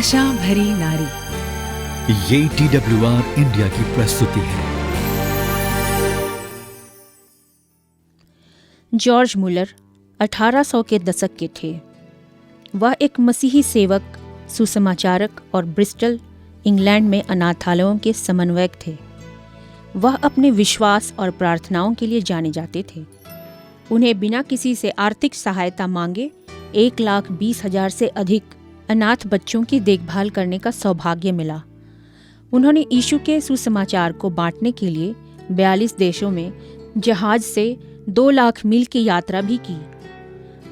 आशा भरी नारी। ये TWR इंडिया की प्रस्तुति है। जॉर्ज मुलर 1800 के दशक के थे। वह एक मसीही सेवक, सुसमाचारक और ब्रिस्टल, इंग्लैंड में अनाथालयों के समन्वयक थे। वह अपने विश्वास और प्रार्थनाओं के लिए जाने जाते थे। उन्हें बिना किसी से आर्थिक सहायता मांगे 1,20,000 से अधिक अनाथ बच्चों की देखभाल करने का सौभाग्य मिला। उन्होंने यीशु के सुसमाचार को बांटने के लिए 42 देशों में जहाज से 2 लाख मील की यात्रा भी की।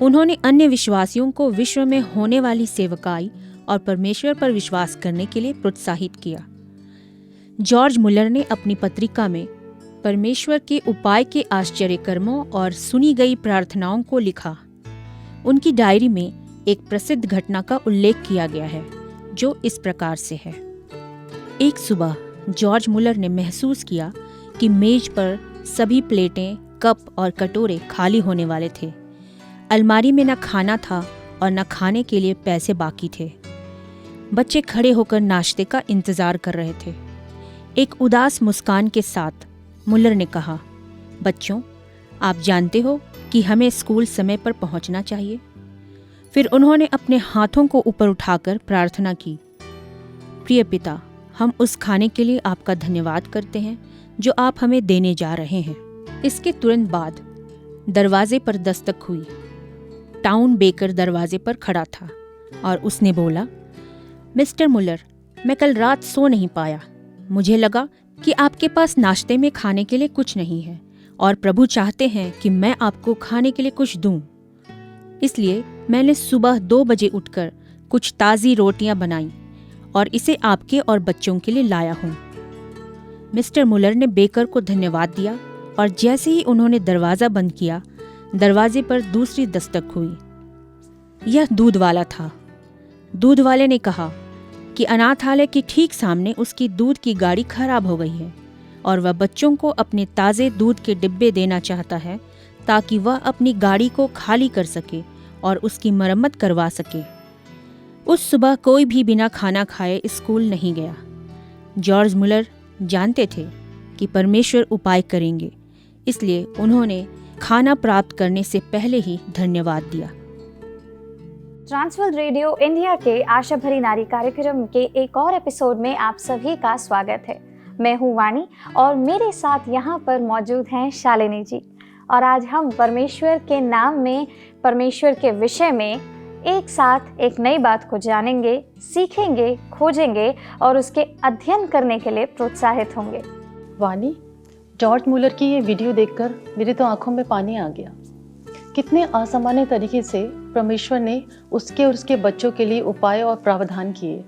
उन्होंने अन्य विश्वासियों को विश्व में होने वाली सेवकाई और परमेश्वर पर विश्वास करने के लिए प्रोत्साहित किया। जॉर्ज मुलर ने अपनी पत्रिका में परमेश्वर के उपाय के आश्चर्य कर्मों और सुनी गई प्रार्थनाओं को लिखा। उनकी डायरी में एक प्रसिद्ध घटना का उल्लेख किया गया है, जो इस प्रकार से है। एक सुबह जॉर्ज मुलर ने महसूस किया कि मेज पर सभी प्लेटें, कप और कटोरे खाली होने वाले थे। अलमारी में न खाना था और न खाने के लिए पैसे बाकी थे। बच्चे खड़े होकर नाश्ते का इंतजार कर रहे थे। एक उदास मुस्कान के साथ मुलर ने कहा, बच्चों, आप जानते हो कि हमें स्कूल समय पर पहुंचना चाहिए। फिर उन्होंने अपने हाथों को ऊपर उठाकर प्रार्थना की, प्रिय पिता, हम उस खाने के लिए आपका धन्यवाद करते हैं जो आप हमें देने जा रहे हैं। इसके तुरंत बाद दरवाजे पर दस्तक हुई। टाउन बेकर दरवाजे पर खड़ा था और उसने बोला, मिस्टर मुलर, मैं कल रात सो नहीं पाया। मुझे लगा कि आपके पास नाश्ते में खाने के लिए कुछ नहीं है और प्रभु चाहते हैं कि मैं आपको खाने के लिए कुछ दूं। इसलिए मैंने सुबह 2 बजे उठकर कुछ ताज़ी रोटियां बनाई और इसे आपके और बच्चों के लिए लाया हूं। मिस्टर मुलर ने बेकर को धन्यवाद दिया और जैसे ही उन्होंने दरवाज़ा बंद किया, दरवाजे पर दूसरी दस्तक हुई। यह दूध वाला था। दूध वाले ने कहा कि अनाथालय के ठीक सामने उसकी दूध की गाड़ी खराब हो गई है और वह बच्चों को अपने ताज़े दूध के डिब्बे देना चाहता है ताकि वह अपनी गाड़ी को खाली कर सके और उसकी मरम्मत करवा सके। उस सुबह कोई भी बिना खाना खाए स्कूल नहीं गया। जॉर्ज मुलर जानते थे कि परमेश्वर उपाय करेंगे, इसलिए उन्होंने खाना प्राप्त करने से पहले ही धन्यवाद दिया। ट्रांसवर्ल्ड रेडियो इंडिया के आशा भरी नारी कार्यक्रम के एक और एपिसोड में आप सभी का स्वागत है। मैं हूँ वाणी और मेरे साथ यहाँ पर मौजूद हैं शालिनी जी। और आज हम परमेश्वर के नाम में, परमेश्वर के विषय में एक साथ एक नई बात को जानेंगे, सीखेंगे, खोजेंगे और उसके अध्ययन करने के लिए प्रोत्साहित होंगे। वाणी, जॉर्ज मुलर की ये वीडियो देखकर मेरी तो आंखों में पानी आ गया। कितने असामान्य तरीके से परमेश्वर ने उसके और उसके बच्चों के लिए उपाय और प्रावधान किए।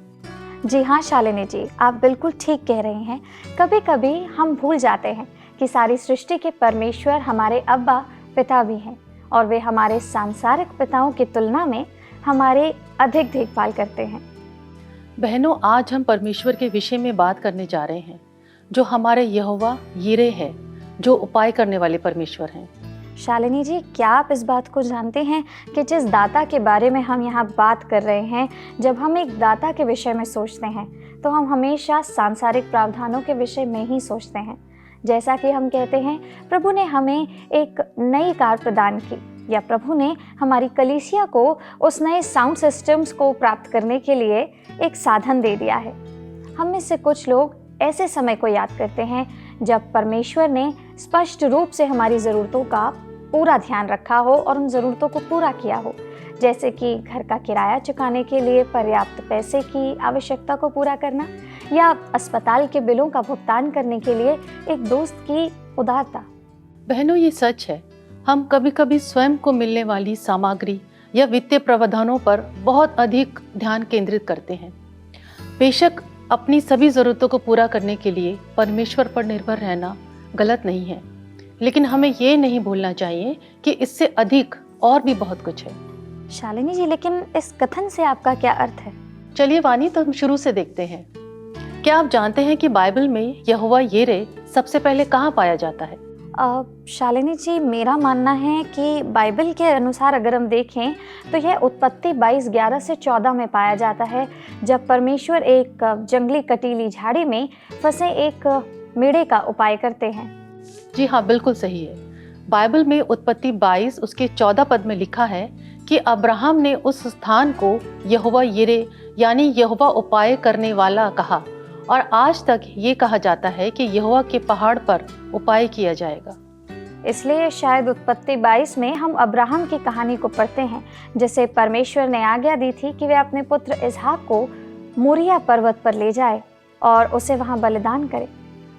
जी हाँ शालिनी जी, आप बिल्कुल ठीक कह रही हैं। कभी कभी हम भूल जाते हैं कि सारी सृष्टि के परमेश्वर हमारे अब्बा पिता भी हैं और वे हमारे सांसारिक पिताओं की तुलना में हमारे अधिक देखभाल करते हैं। बहनों, आज हम परमेश्वर के विषय में बात करने जा रहे हैं, जो हमारे यहोवा यिरे है, जो उपाय करने वाले परमेश्वर हैं। शालिनी जी, क्या आप इस बात को जानते हैं कि जिस दाता के बारे में हम यहाँ बात कर रहे हैं, जब हम एक दाता के विषय में सोचते हैं तो हम हमेशा सांसारिक प्रावधानों के विषय में ही सोचते हैं। जैसा कि हम कहते हैं, प्रभु ने हमें एक नई कार प्रदान की, या प्रभु ने हमारी कलीसिया को उस नए साउंड सिस्टम्स को प्राप्त करने के लिए एक साधन दे दिया है। हम में से कुछ लोग ऐसे समय को याद करते हैं जब परमेश्वर ने स्पष्ट रूप से हमारी ज़रूरतों का पूरा ध्यान रखा हो और उन ज़रूरतों को पूरा किया हो, जैसे कि घर का किराया चुकाने के लिए पर्याप्त पैसे की आवश्यकता को पूरा करना, या अस्पताल के बिलों का भुगतान करने के लिए एक दोस्त की उदारता। बहनों, ये सच है। हम कभी कभी स्वयं को मिलने वाली सामग्री या वित्तीय प्रावधानों पर बहुत अधिक ध्यान केंद्रित करते हैं। बेशक अपनी सभी ज़रूरतों को पूरा करने के लिए परमेश्वर पर निर्भर रहना गलत नहीं है, लेकिन हमें ये नहीं भूलना चाहिए कि इससे अधिक और भी बहुत कुछ है। शालिनी जी, लेकिन इस कथन से आपका क्या अर्थ है? चलिए वाणी, तो हम शुरू से देखते हैं। क्या आप जानते हैं कि बाइबल में यहोवा यिरे सबसे पहले कहाँ पाया जाता है? शालिनी जी, मेरा मानना है कि बाइबल के अनुसार अगर हम देखें तो यह उत्पत्ति 22:11 से 14 में पाया जाता है, जब परमेश्वर एक जंगली कटीली झाड़ी में फंसे एक मेढ़े का उपाय करते हैं। जी हाँ, बिल्कुल सही है। बाइबल में उत्पत्ति 22 उसके 14 पद में लिखा है कि अब्राहम ने उस स्थान को यहोवा यिरे यानी यहोवा उपाय करने वाला कहा, और आज तक ये कहा जाता है कि यहोवा के पहाड़ पर उपाय किया जाएगा। इसलिए शायद उत्पत्ति 22 में हम अब्राहम की कहानी को पढ़ते हैं, जिसे परमेश्वर ने आज्ञा दी थी कि वे अपने पुत्र इसहाक को मोरिया पर्वत पर ले जाए और उसे वहां बलिदान करे।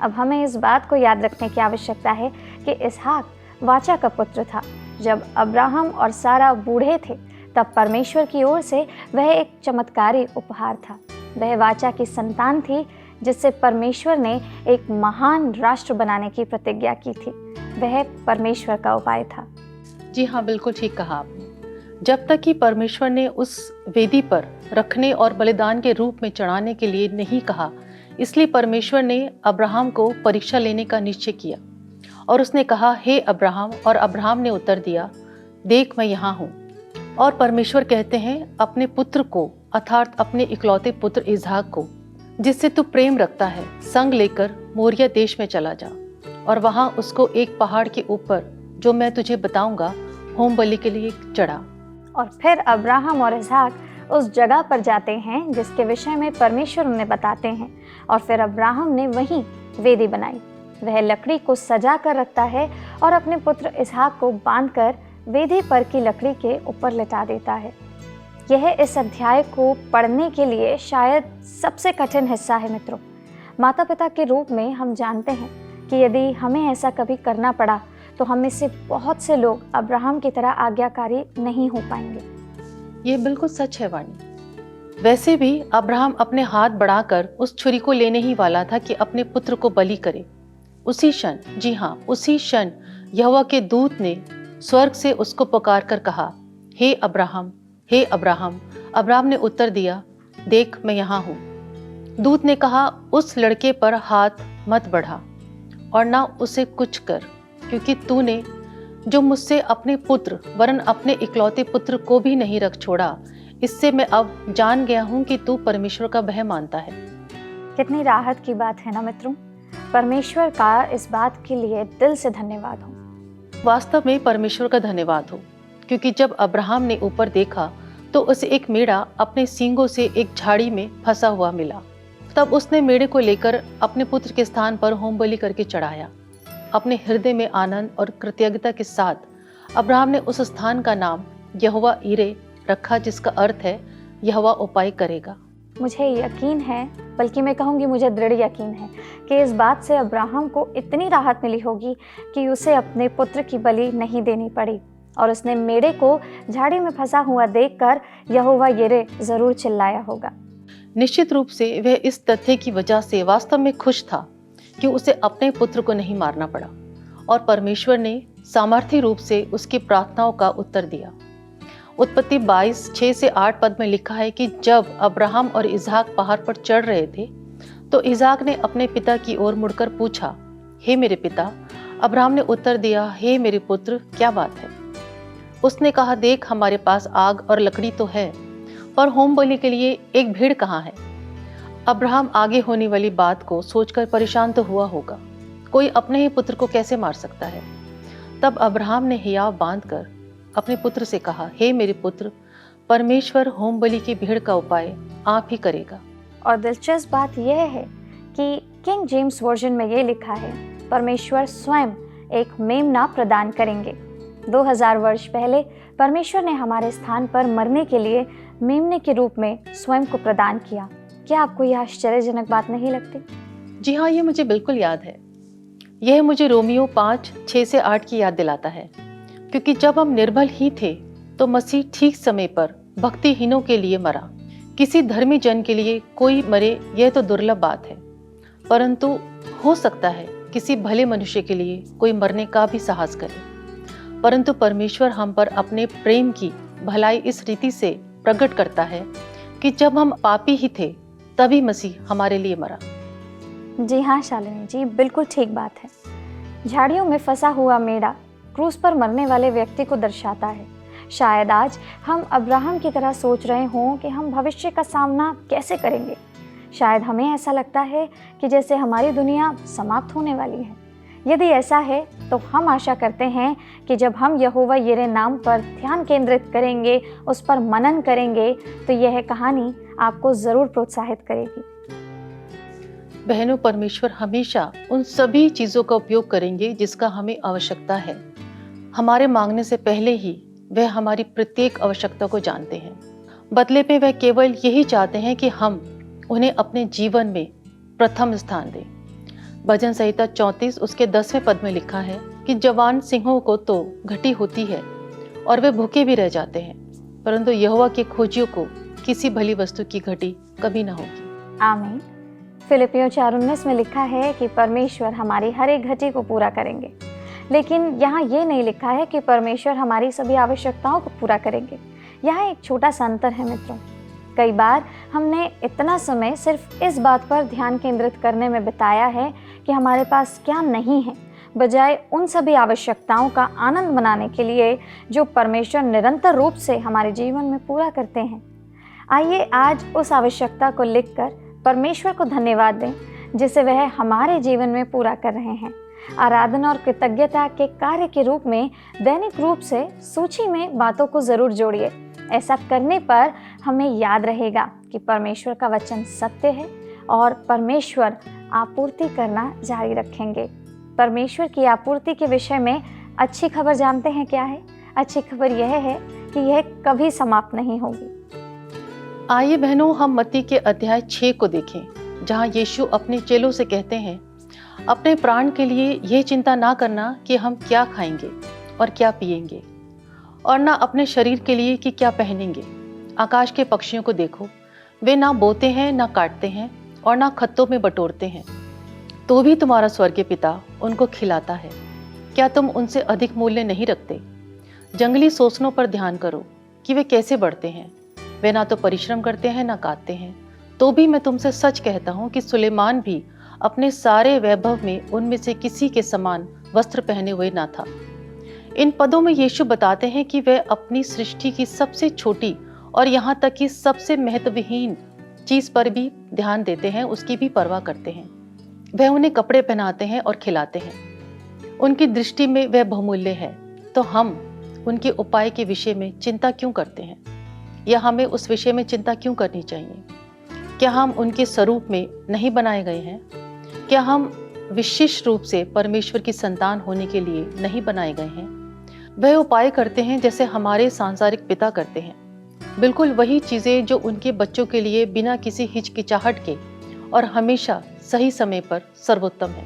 अब हमें इस बात को याद रखने की आवश्यकता है कि इसहाक वाचा का पुत्र था। जब अब्राहम और सारा बूढ़े थे तब परमेश्वर की ओर से वह एक चमत्कारी उपहार था। वह वाचा की संतान थी जिससे परमेश्वर ने एक महान राष्ट्र बनाने की प्रतिज्ञा की थी। वह परमेश्वर का उपाय था। जी हाँ, बिल्कुल ठीक कहा आपने। जब तक कि परमेश्वर ने उस वेदी पर रखने और बलिदान के रूप में चढ़ाने के लिए नहीं कहा, इसलिए परमेश्वर ने अब्राहम को परीक्षा लेने का निश्चय किया और उसने कहा, हे अब्राहम, और अब्राहम ने उत्तर दिया, देख मैं यहाँ हूँ। और परमेश्वर कहते हैं, अपने पुत्र को अर्थात अपने इकलौते पुत्र इसहाक को जिससे तू प्रेम रखता है संग लेकर मोरिया देश में चला जा और वहां उसको एक पहाड़ के ऊपर जो मैं तुझे बताऊंगा होम बलि के लिए चढ़ा। और फिर अब्राहम और इसहाक उस जगह पर जाते हैं जिसके विषय में परमेश्वर उन्हें बताते हैं, और फिर अब्राहम ने वहीं वेदी बनाई। वह लकड़ी को सजा कर रखता है और अपने पुत्र इसहाक को बांधकर वेदी पर की लकड़ी के ऊपर लिटा देता है। यह इस अध्याय को पढ़ने के लिए शायद सबसे कठिन हिस्सा है मित्रों। माता पिता के रूप में हम जानते हैं कि यदि हमें ऐसा कभी करना पड़ा तो हम में से बहुत से लोग अब्राहम की तरह आज्ञाकारी नहीं हो पाएंगे। ये बिल्कुल सच है वाणी। वैसे भी अब्राहम अपने हाथ बढ़ाकर उस छुरी को लेने ही वाला था कि अपने पुत्र को बलि करे। उसी क्षण, जी हाँ, उसी क्षण यहोवा के दूत ने स्वर्ग से उसको पुकार कर कहा, हे अब्राहम, हे अब्राहम। अब्राहम ने उत्तर दिया, देख मैं यहाँ हूँ। दूत ने कहा, उस लड़के पर हाथ मत बढ़ा और ना उसे कुछ कर, क्योंकि तूने जो मुझसे अपने पुत्र वरन अपने इकलौते पुत्र को भी नहीं रख छोड़ा, इससे मैं अब जान गया हूँ कि तू परमेश्वर का भय मानता है। कितनी राहत की बात है ना मित्रों। परमेश्वर का इस बात के लिए दिल से धन्यवाद हो। वास्तव में परमेश्वर का धन्यवाद हो, क्योंकि जब अब्राहम ने ऊपर देखा तो उसे एक मेढ़ा अपने सींगों से एक झाड़ी में फंसा हुआ मिला। तब उसने मेढ़े को लेकर अपने पुत्र के स्थान पर होम बलि करके चढ़ाया। अपने हृदय में आनंद और कृतज्ञता के साथ अब्राहम ने उस स्थान का नाम यहोवा यिरे रखा, जिसका अर्थ है यहोवा उपाय करेगा। मुझे यकीन है, बल्कि मैं कहूँगी मुझे दृढ़ यकीन है कि इस बात से अब्राहम को इतनी राहत मिली होगी कि उसे अपने पुत्र की बलि नहीं देनी पड़ी, और उसने मेढ़े को झाड़ी में फंसा हुआ देखकर यहोवा यिरे जरूर चिल्लाया होगा। निश्चित रूप से वह इस तथ्य की वजह से वास्तव में खुश था कि उसे अपने पुत्र को नहीं मारना पड़ा, और परमेश्वर ने सामर्थ्य रूप से उसकी प्रार्थनाओं का उत्तर दिया। उत्पत्ति 22:6 से 8 पद में लिखा है कि जब अब्राहम और इसहाक पहाड़ पर चढ़ रहे थे तो इसहाक ने अपने पिता की ओर मुड़कर पूछा, हे मेरे पिता। अब्राहम ने उत्तर दिया, हे मेरे पुत्र, क्या बात है? उसने कहा, देख हमारे पास आग और लकड़ी तो है, पर होम बलि के लिए एक भेड़ कहाँ है? अब्राहम आगे होने वाली बात को सोचकर परेशान तो हुआ होगा। कोई अपने ही पुत्र को कैसे मार सकता है? तब अब्राहम ने हियाव बांधकर अपने पुत्र से कहा, हे मेरे पुत्र, परमेश्वर होम बलि की भेड़ का उपाय आप ही करेगा। और दिलचस्प बात यह है कि किंग जेम्स वर्जन में ये लिखा है, परमेश्वर स्वयं एक मेमना प्रदान करेंगे। 2000 वर्ष पहले परमेश्वर ने हमारे स्थान पर मरने के लिए मेमने के रूप में स्वयं को प्रदान किया। क्या आपको यह आश्चर्यजनक बात नहीं लगती? जी हाँ, ये मुझे बिल्कुल याद है। यह मुझे रोमियो 5:6 से 8 की याद दिलाता है, क्योंकि जब हम निर्बल ही थे तो मसीह ठीक समय पर भक्तिहीनों के लिए मरा। किसी धर्मी जन के लिए कोई मरे, यह तो दुर्लभ बात है, परंतु हो सकता है किसी भले मनुष्य के लिए कोई मरने का भी साहस करे। परंतु परमेश्वर हम पर अपने प्रेम की भलाई इस रीति से प्रकट करता है कि जब हम पापी ही थे तभी मसीह हमारे लिए मरा। जी हाँ शालिनी जी, बिल्कुल ठीक बात है। झाड़ियों में फंसा हुआ मेढ़ा क्रूस पर मरने वाले व्यक्ति को दर्शाता है। शायद आज हम अब्राहम की तरह सोच रहे हों कि हम भविष्य का सामना कैसे करेंगे। शायद हमें ऐसा लगता है कि जैसे हमारी दुनिया समाप्त होने वाली है। यदि ऐसा है तो हम आशा करते हैं कि जब हम यहोवा यिरे नाम पर ध्यान केंद्रित करेंगे, उस पर मनन करेंगे, तो यह कहानी आपको ज़रूर प्रोत्साहित करेगी। बहनों, परमेश्वर हमेशा उन सभी चीज़ों का उपयोग करेंगे जिसका हमें आवश्यकता है। हमारे मांगने से पहले ही वह हमारी प्रत्येक आवश्यकता को जानते हैं। बदले में वह केवल यही चाहते हैं कि हम उन्हें अपने जीवन में प्रथम स्थान दें। भजन संहिता 34 उसके 10वें पद में लिखा है कि जवान सिंहों को तो घटी होती है और वे भूखे भी रह जाते हैं, परंतु यहोवा के खोजियों को किसी भली वस्तु की घटी कभी ना होगी। आमीन। फिलिपियों 4:19 में लिखा है कि परमेश्वर हमारी हर एक घटी को पूरा करेंगे। लेकिन यहाँ ये नहीं लिखा है कि परमेश्वर हमारी सभी आवश्यकताओं को पूरा करेंगे। यहाँ एक छोटा सा अंतर है मित्रों। कई बार हमने इतना समय सिर्फ इस बात पर ध्यान केंद्रित करने में बिताया है कि हमारे पास क्या नहीं है, बजाय उन सभी आवश्यकताओं का आनंद मनाने के लिए जो परमेश्वर निरंतर रूप से हमारे जीवन में पूरा करते हैं। आइए आज उस आवश्यकता को लिखकर परमेश्वर को धन्यवाद दें जिसे वह हमारे जीवन में पूरा कर रहे हैं। आराधना और कृतज्ञता के कार्य के रूप में दैनिक रूप से सूची में बातों को ज़रूर जोड़िए। ऐसा करने पर हमें याद रहेगा कि परमेश्वर का वचन सत्य है और परमेश्वर आपूर्ति करना जारी रखेंगे। परमेश्वर की आपूर्ति के विषय में अच्छी खबर जानते हैं क्या है? अच्छी खबर यह है कि यह कभी समाप्त नहीं होगी। आइए बहनों, हम मत्ती के अध्याय 6 को देखें, जहां यीशु अपने चेलों से कहते हैं, अपने प्राण के लिए यह चिंता ना करना कि हम क्या खाएंगे और क्या पिएंगे, और ना अपने शरीर के लिए कि क्या पहनेंगे। आकाश के पक्षियों को देखो, वे ना बोते हैं, ना काटते हैं और ना खत्तों में बटोरते हैं, तो भी तुम्हारा स्वर्गीय पिता उनको खिलाता है। क्या तुम उनसे अधिक मूल्य नहीं रखते? जंगली सोसनों पर ध्यान करो कि वे कैसे बढ़ते हैं। वे ना तो परिश्रम करते हैं, ना काटते हैं, तो भी मैं तुमसे सच कहता हूँ कि सुलेमान भी अपने सारे वैभव में उनमें से किसी के समान वस्त्र पहने हुए ना था। इन पदों में यीशु बताते हैं कि वे अपनी सृष्टि की सबसे छोटी और यहाँ तक कि सबसे महत्वहीन चीज पर भी ध्यान देते हैं, उसकी भी परवाह करते हैं। वह उन्हें कपड़े पहनाते हैं और खिलाते हैं। उनकी दृष्टि में वह बहुमूल्य है। तो हम उनके उपाय के विषय में चिंता क्यों करते हैं, या हमें उस विषय में चिंता क्यों करनी चाहिए? क्या हम उनके स्वरूप में नहीं बनाए गए हैं? क्या हम विशिष्ट रूप से परमेश्वर की संतान होने के लिए नहीं बनाए गए हैं? वह उपाय करते हैं जैसे हमारे सांसारिक पिता करते हैं, बिल्कुल वही चीजें जो उनके बच्चों के लिए बिना किसी हिचकिचाहट के और हमेशा सही समय पर सर्वोत्तम है।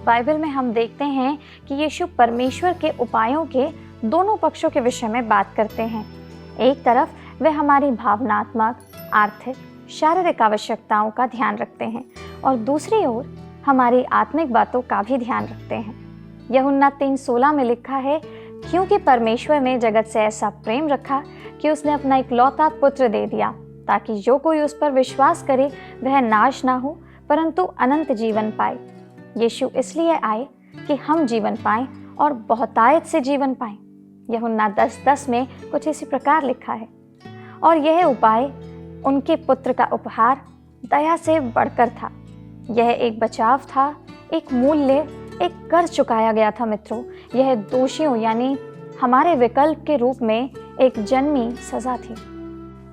बाइबल में हम देखते हैं कि यीशु परमेश्वर के उपायों के दोनों पक्षों के विषय में बात करते हैं। एक तरफ वे हमारी भावनात्मक, आर्थिक, शारीरिक आवश्यकताओं का ध्यान रखते हैं और दूसरी ओर हमारी आत्मिक बातों का भी ध्यान रखते हैं। यूहन्ना 3:16 में लिखा है, क्योंकि परमेश्वर ने जगत से ऐसा प्रेम रखा कि उसने अपना इकलौता पुत्र दे दिया, ताकि जो कोई उस पर विश्वास करे वह नाश ना हो परंतु अनंत जीवन पाए। यीशु इसलिए आए कि हम जीवन पाएं और बहुतायत से जीवन पाएं। यूहन्ना 10:10 में कुछ इसी प्रकार लिखा है, और यह उपाय उनके पुत्र का उपहार दया से बढ़कर था। यह एक बचाव था, एक मूल्य, एक कर चुकाया गया था मित्रों। यह दोषियों यानी हमारे विकल्प के रूप में एक जन्मी सजा थी।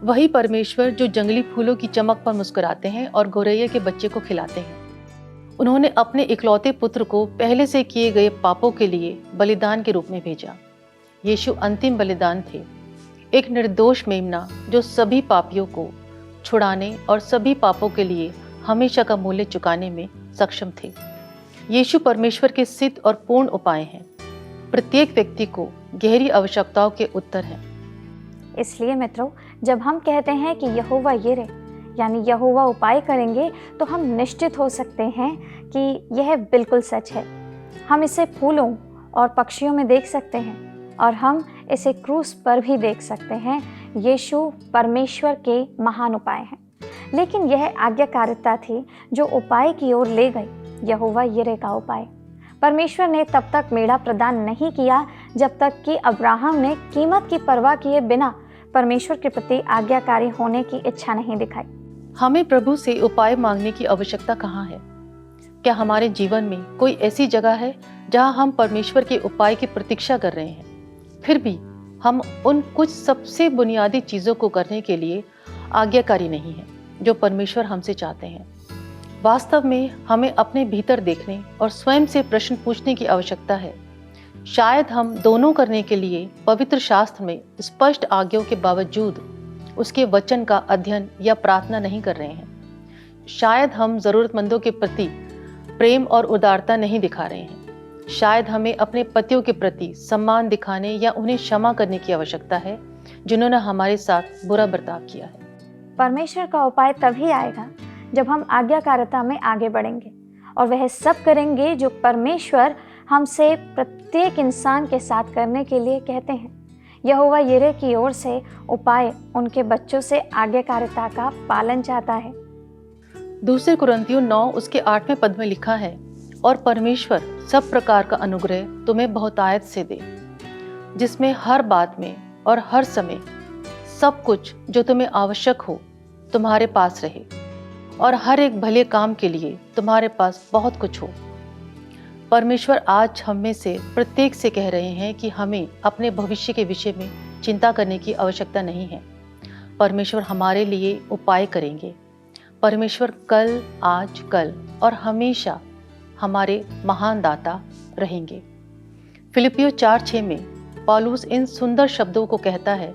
वही परमेश्वर जो जंगली फूलों की चमक पर मुस्कुराते हैं और गौरैया के बच्चे को खिलाते हैं, उन्होंने अपने इकलौते पुत्र को पहले से किए गए पापों के लिए बलिदान के रूप में भेजा। यीशु अंतिम बलिदान थे, एक निर्दोष मेमना जो सभी पापियों को छुड़ाने और सभी पापों के लिए हमेशा का मूल्य चुकाने में सक्षम थे। यीशु परमेश्वर के सिद्ध और पूर्ण उपाय हैं, प्रत्येक व्यक्ति को गहरी आवश्यकताओं के उत्तर हैं। इसलिए मित्रों, जब हम कहते हैं कि यहोवा यिरे यानी यहोवा उपाय करेंगे, तो हम निश्चित हो सकते हैं कि यह बिल्कुल सच है। हम इसे फूलों और पक्षियों में देख सकते हैं और हम इसे क्रूस पर भी देख सकते हैं। यीशु परमेश्वर के महान उपाय हैं, लेकिन यह आज्ञाकारिता थी जो उपाय की ओर ले गई, यहोवा यिरे का उपाय। परमेश्वर ने तब तक मेढ़ा प्रदान नहीं किया जब तक कि अब्राहम ने कीमत की परवाह किए बिना परमेश्वर के प्रति आज्ञाकारी होने की इच्छा नहीं दिखाई। हमें प्रभु से उपाय मांगने की आवश्यकता कहाँ है? क्या हमारे जीवन में कोई ऐसी जगह है जहाँ हम परमेश्वर के उपाय की प्रतीक्षा कर रहे हैं, फिर भी हम उन कुछ सबसे बुनियादी चीज़ों को करने के लिए आज्ञाकारी नहीं हैं जो परमेश्वर हमसे चाहते हैं? वास्तव में हमें अपने भीतर देखने और स्वयं से प्रश्न पूछने की आवश्यकता है। शायद हम दोनों करने के लिए पवित्र शास्त्र में स्पष्ट आज्ञाओं के बावजूद उसके वचन का अध्ययन या प्रार्थना नहीं कर रहे हैं। शायद हम ज़रूरतमंदों के प्रति प्रेम और उदारता नहीं दिखा रहे हैं। शायद हमें अपने पतियों के प्रति सम्मान दिखाने या उन्हें क्षमा करने की आवश्यकता है जिन्होंने हमारे साथ बुरा बर्ताव किया है। परमेश्वर का उपाय तभी आएगा जब हम आज्ञाकारिता में आगे बढ़ेंगे और वह सब करेंगे जो परमेश्वर हमसे प्रत्येक इंसान के साथ करने के लिए कहते हैं। यहोवा यिरे की ओर से उपाय उनके बच्चों से आज्ञाकारिता का पालन चाहता है। दूसरे कुरिन्थियों 9 उसके 8वें पद में लिखा है, और परमेश्वर सब प्रकार का अनुग्रह तुम्हें बहुतायत से दे, जिसमें हर बात में और हर समय सब कुछ जो तुम्हें आवश्यक हो तुम्हारे पास रहे, और हर एक भले काम के लिए तुम्हारे पास बहुत कुछ हो। परमेश्वर आज हम में से प्रत्येक से कह रहे हैं कि हमें अपने भविष्य के विषय में चिंता करने की आवश्यकता नहीं है। परमेश्वर हमारे लिए उपाय करेंगे। परमेश्वर कल, आज, कल और हमेशा हमारे महान दाता रहेंगे। फिलिपियों 4:6 में पौलुस इन सुंदर शब्दों को कहता है,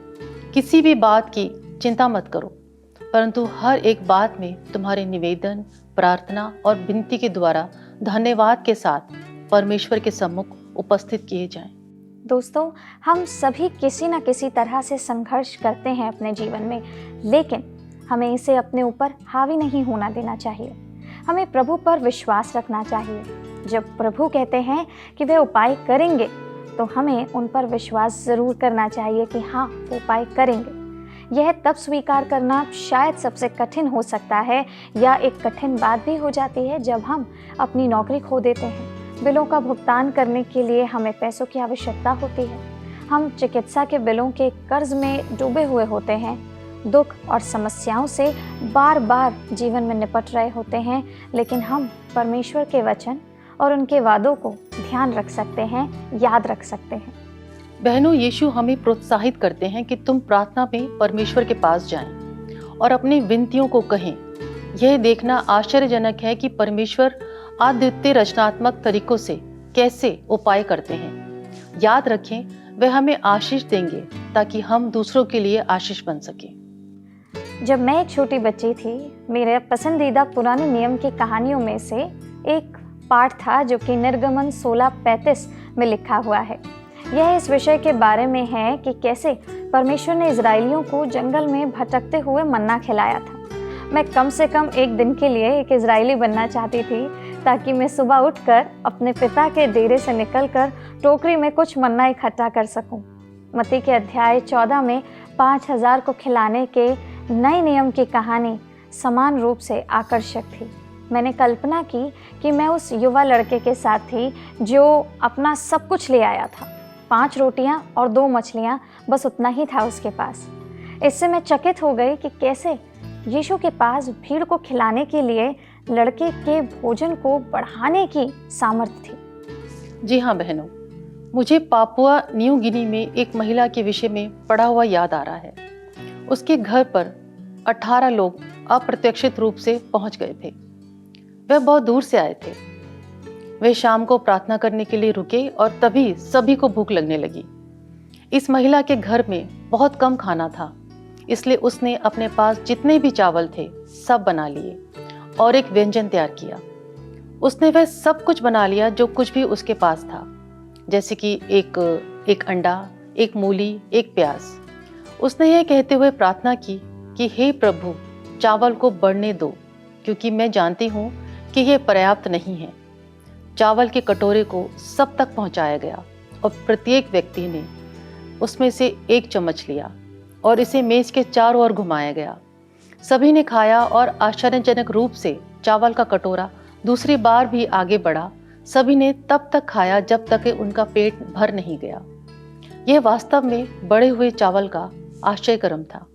किसी भी बात की चिंता मत करो, परंतु हर एक बात में तुम्हारे निवेदन, प्रार्थना और विनती के द्वारा धन्यवाद के साथ परमेश्वर के सम्मुख उपस्थित किए जाएं। दोस्तों, हम सभी किसी न किसी तरह से संघर्ष करते हैं अपने जीवन में, लेकिन हमें इसे अपने ऊपर हावी नहीं होना देना चाहिए। हमें प्रभु पर विश्वास रखना चाहिए। जब प्रभु कहते हैं कि वे उपाय करेंगे, तो हमें उन पर विश्वास ज़रूर करना चाहिए कि हाँ, वो उपाय करेंगे। यह तब स्वीकार करना शायद सबसे कठिन हो सकता है, या एक कठिन बात भी हो जाती है जब हम अपनी नौकरी खो देते हैं। बिलों का भुगतान करने के लिए हमें पैसों की आवश्यकता होती है। हम चिकित्सा के बिलों के कर्ज में डूबे हुए होते हैं। दुख और समस्याओं से बार बार जीवन में निपट रहे होते हैं, लेकिन हम परमेश्वर के वचन और उनके वादों को ध्यान रख सकते हैं, याद रख सकते हैं। बहनों, यीशु हमें प्रोत्साहित करते हैं कि तुम प्रार्थना में परमेश्वर के पास जाएं और अपनी विनतियों को कहें। यह देखना आश्चर्यजनक है कि परमेश्वर अद्वितीय रचनात्मक तरीकों से कैसे उपाय करते हैं। याद रखें, वे हमें आशीष देंगे ताकि हम दूसरों के लिए आशीष बन सकें। जब मैं एक छोटी बच्ची थी, मेरे पसंदीदा पुराने नियम की कहानियों में से एक पाठ था जो कि निर्गमन 16:35 में लिखा हुआ है। यह इस विषय के बारे में है कि कैसे परमेश्वर ने इजरायलियों को जंगल में भटकते हुए मन्ना खिलाया था। मैं कम से कम एक दिन के लिए एक इजरायली बनना चाहती थी, ताकि मैं सुबह उठकर अपने पिता के डेरे से निकलकर टोकरी में कुछ मन्ना इकट्ठा कर सकूं। मत्ती के अध्याय 14 में 5000 को खिलाने के नए नियम की कहानी समान रूप से आकर्षक थी। मैंने कल्पना की कि मैं उस युवा लड़के के साथ थी जो अपना सब कुछ ले आया था। 5 रोटियां और 2 मछलियां, बस उतना ही था उसके पास। इससे मैं चकित हो गई कि कैसे यीशु के पास भीड़ को खिलाने के लिए लड़के के भोजन को बढ़ाने की सामर्थ्य थी। जी हाँ बहनों, मुझे पापुआ न्यू गिनी में एक महिला के विषय में पढ़ा हुआ याद आ रहा है। उसके घर पर 18 लोग अप्रत्याशित रूप से पहुंच गए थे। वह बहुत दूर से आए थे। वे शाम को प्रार्थना करने के लिए रुके और तभी सभी को भूख लगने लगी। इस महिला के घर में बहुत कम खाना था, इसलिए उसने अपने पास जितने भी चावल थे सब बना लिए और एक व्यंजन तैयार किया। उसने वह सब कुछ बना लिया जो कुछ भी उसके पास था, जैसे कि एक अंडा, एक मूली, एक प्याज। उसने यह कहते हुए प्रार्थना की कि हे प्रभु, चावल को बढ़ने दो, क्योंकि मैं जानती हूँ कि यह पर्याप्त नहीं है। चावल के कटोरे को सब तक पहुँचाया गया और प्रत्येक व्यक्ति ने उसमें से 1 चम्मच लिया और इसे मेज के चारों ओर घुमाया गया। सभी ने खाया और आश्चर्यजनक रूप से चावल का कटोरा दूसरी बार भी आगे बढ़ा सभी ने तब तक खाया जब तक कि उनका पेट भर नहीं गया। यह वास्तव में बड़े हुए चावल का आश्चर्यकरम था।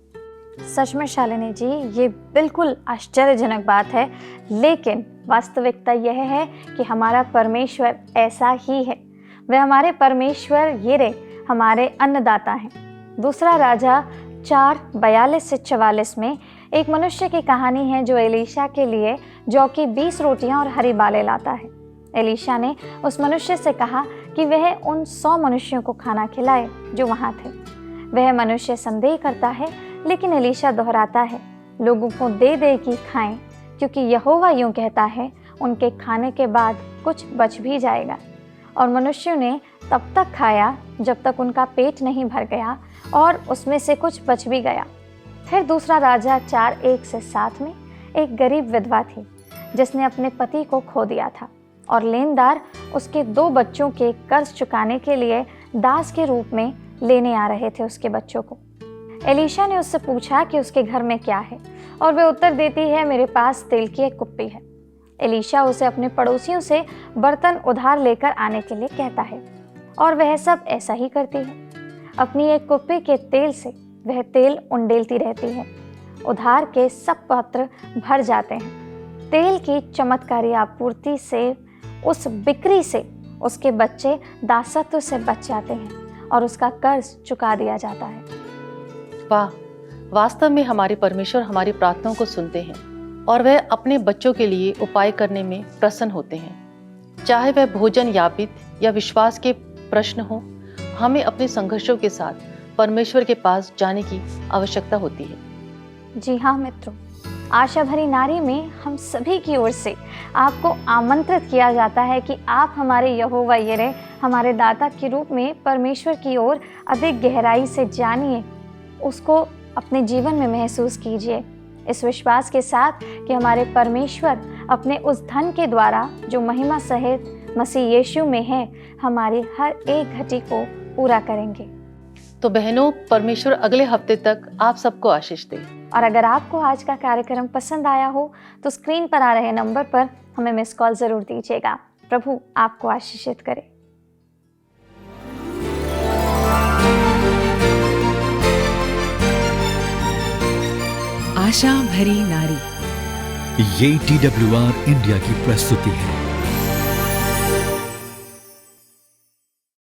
सच में शालिनी जी, ये बिल्कुल आश्चर्यजनक बात है, लेकिन वास्तविकता यह है कि हमारा परमेश्वर ऐसा ही है। वह हमारे परमेश्वर ये रे हमारे अन्नदाता हैं। दूसरा राजा 4:42 से 44 में एक मनुष्य की कहानी है जो एलीशा के लिए जौ की 20 रोटियां और हरी बालें लाता है। एलीशा ने उस मनुष्य से कहा कि वह उन 100 मनुष्यों को खाना खिलाए जो वहाँ थे। वह मनुष्य संदेह करता है, लेकिन एलीशा दोहराता है, लोगों को दे दे कि खाएं, क्योंकि यहोवा यूं कहता है, उनके खाने के बाद कुछ बच भी जाएगा। और मनुष्यों ने तब तक खाया जब तक उनका पेट नहीं भर गया और उसमें से कुछ बच भी गया। फिर दूसरा राजा 4:1 से 7 में एक गरीब विधवा थी जिसने अपने पति को खो दिया था और लेनदार उसके 2 बच्चों के कर्ज चुकाने के लिए दास के रूप में लेने आ रहे थे उसके बच्चों को। एलीशा ने उससे पूछा कि उसके घर में क्या है, और वह उत्तर देती है, मेरे पास तेल की एक कुप्पी है। एलीशा उसे अपने पड़ोसियों से बर्तन उधार लेकर आने के लिए कहता है और वह सब ऐसा ही करती है। अपनी एक कुप्पी के तेल से वह तेल उंडेलती रहती है। उधार के सब पात्र भर जाते हैं। तेल की चमत्कारी आपूर्ति से, उस बिक्री से उसके बच्चे दासत्व से बच जाते हैं और उसका कर्ज चुका दिया जाता है। वाह, वास्तव में हमारे परमेश्वर हमारी प्रार्थनाओं को सुनते हैं और वह अपने बच्चों के लिए उपाय करने में प्रसन्न होते हैं। चाहे वह भोजन या वित्त या विश्वास के प्रश्न हो, हमें अपने संघर्षों के साथ परमेश्वर के पास जाने की आवश्यकता होती है। जी हाँ मित्रों, आशा भरी नारी में हम सभी की ओर से आपको आमंत्रित किया जाता है कि आप हमारे यहोवा यिरे, हमारे दाता के रूप में परमेश्वर की ओर अधिक गहराई से जानिए, उसको अपने जीवन में महसूस कीजिए, इस विश्वास के साथ कि हमारे परमेश्वर अपने उस धन के द्वारा जो महिमा सहित मसीह यीशु में है, हमारी हर एक घटी को पूरा करेंगे। तो बहनों, परमेश्वर अगले हफ्ते तक आप सबको आशीष दे। और अगर आपको आज का कार्यक्रम पसंद आया हो तो स्क्रीन पर आ रहे नंबर पर हमें मिस कॉल जरूर दीजिएगा। प्रभु आपको आशीषित करे। आशा भरी नारी, ये TWR इंडिया की प्रस्तुति है।